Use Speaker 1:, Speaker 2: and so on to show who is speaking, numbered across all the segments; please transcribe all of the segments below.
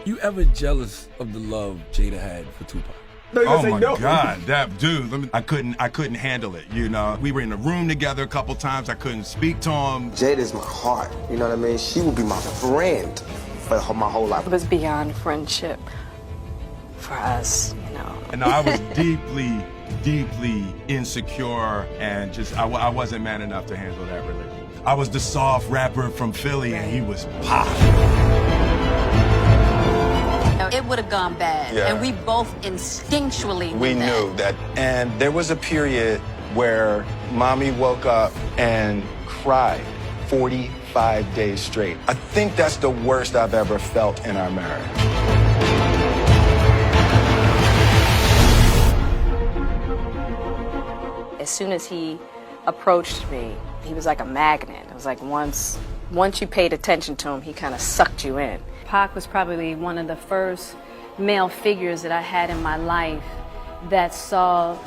Speaker 1: You ever jealous of the love Jada had for Tupac?
Speaker 2: Oh my God, that dude! I couldn't handle it. You know, we were in a room together a couple times. I couldn't speak to him.
Speaker 3: Jada's my heart. You know what I mean? She will be my friend for my whole life.
Speaker 4: It was beyond friendship for us, you know.
Speaker 2: And I was deeply insecure, and just I wasn't man enough to handle that relationship. I was the soft rapper from Philly, and he was pop.
Speaker 5: It would have gone bad, and we both instinctually knew
Speaker 6: that. And there was a period where mommy woke up and cried 45 days straight. I think that's the worst I've ever felt in our marriage.
Speaker 4: As soon as he approached me, he was like a magnet. It was like once you paid attention to him, he kind of sucked you in. Pac was probably one of the first male figures that I had in my life that saw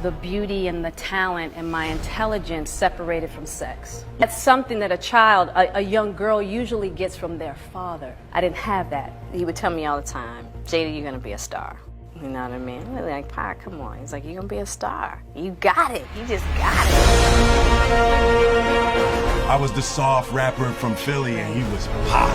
Speaker 4: the beauty and the talent and my intelligence separated from sex. That's something that a child, a young girl usually gets from their father. I didn't have that. He would tell me all the time, Jada, you're gonna be a star. You know what I mean? I'm like, Pac, come on. He's like, you're gonna be a star. You got it. You just got it.
Speaker 2: I was the soft rapper from Philly, and he was pop.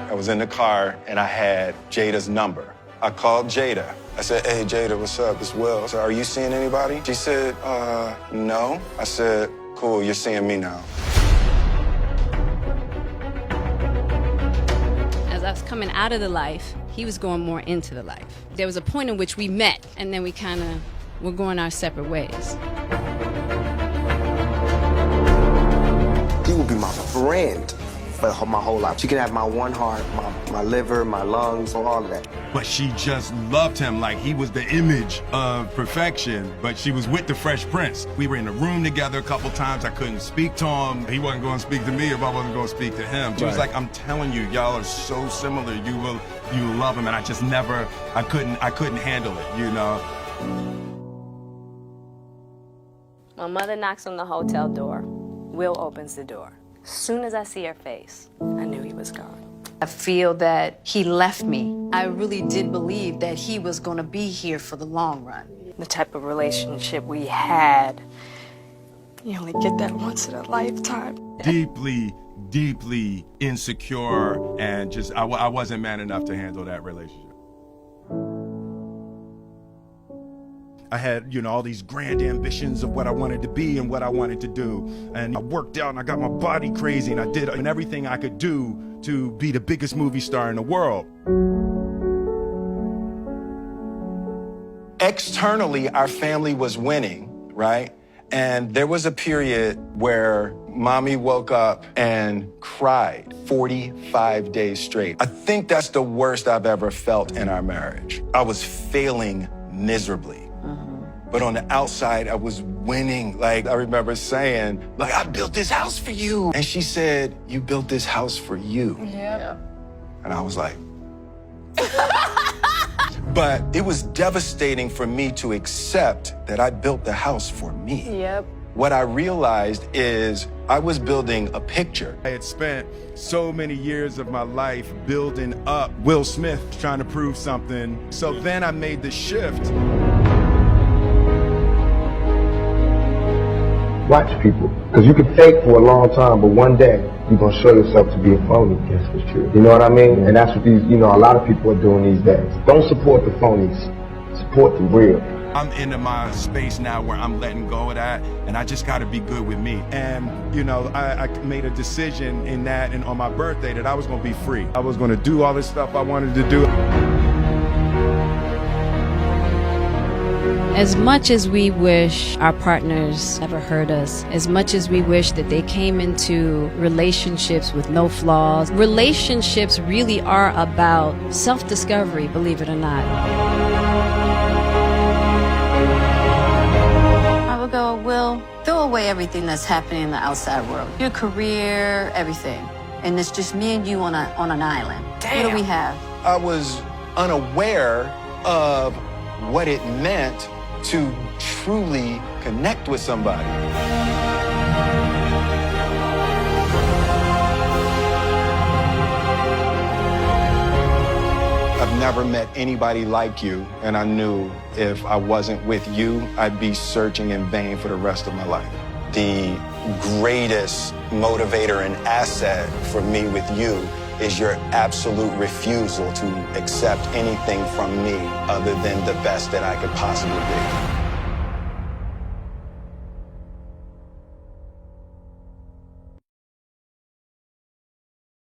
Speaker 6: I was in the car and I had Jada's number. I called Jada. I said, hey, Jada, what's up? It's Will. I said, are you seeing anybody? She said, no. I said, cool, you're seeing me now.
Speaker 7: As I was coming out of the life, he was going more into the life. There was a point in which we met, and then we kind of were going our separate ways.
Speaker 3: She will be my friend for my whole life. She could have my one heart, my liver, my lungs, all of that.
Speaker 2: But she just loved him like he was the image of perfection, but she was with the Fresh Prince. We were in a room together a couple times. I couldn't speak to him. He wasn't going to speak to me if I wasn't going to speak to him. She was like, I'm telling you, y'all are so similar. You will love him. And I just never, I couldn't handle it, you know?
Speaker 4: My mother knocks on the hotel door. Will opens the door. As soon as I see her face, I knew he was gone.
Speaker 5: I feel that he left me. I really did believe that he was going to be here for the long run.
Speaker 4: The type of relationship we had, you only get that once in a lifetime.
Speaker 2: Deeply insecure, and just I wasn't man enough to handle that relationship. I had, you know, all these grand ambitions of what I wanted to be and what I wanted to do. And I worked out and I got my body crazy and I did everything I could do to be the biggest movie star in the world.
Speaker 6: Externally, our family was winning, right? And there was a period where mommy woke up and cried 45 days straight. I think that's the worst I've ever felt in our marriage. I was failing miserably. But on the outside, I was winning. Like, I remember saying, like, I built this house for you. And she said, you built this house for you.
Speaker 4: Yeah.
Speaker 6: And I was like, but it was devastating for me to accept that I built the house for me.
Speaker 4: Yep.
Speaker 6: What I realized is I was building a picture.
Speaker 2: I had spent so many years of my life building up Will Smith, trying to prove something. So then I made the shift.
Speaker 8: Watch people, because you can fake for a long time, but one day you're going to show yourself to be a phony. That's what's true. You know what I mean? And that's what these, you know, a lot of people are doing these days. Don't support the phonies. Support the real.
Speaker 2: I'm into my space now where I'm letting go of that, and I just got to be good with me. And, you know, I made a decision in that and on my birthday that I was going to be free. I was going to do all this stuff I wanted to do.
Speaker 7: As much as we wish our partners never hurt us, as much as we wish that they came into relationships with no flaws, relationships really are about self-discovery, believe it or not.
Speaker 5: I would go, Will, throw away everything that's happening in the outside world. Your career, everything. and it's just me and you on an island.
Speaker 4: Damn.
Speaker 5: What do we have?
Speaker 6: I was unaware of what it meant to truly connect with somebody. I've never met anybody like you, and I knew if I wasn't with you, I'd be searching in vain for the rest of my life. The greatest motivator and asset for me with you is your absolute refusal to accept anything from me other than the best that I could possibly be.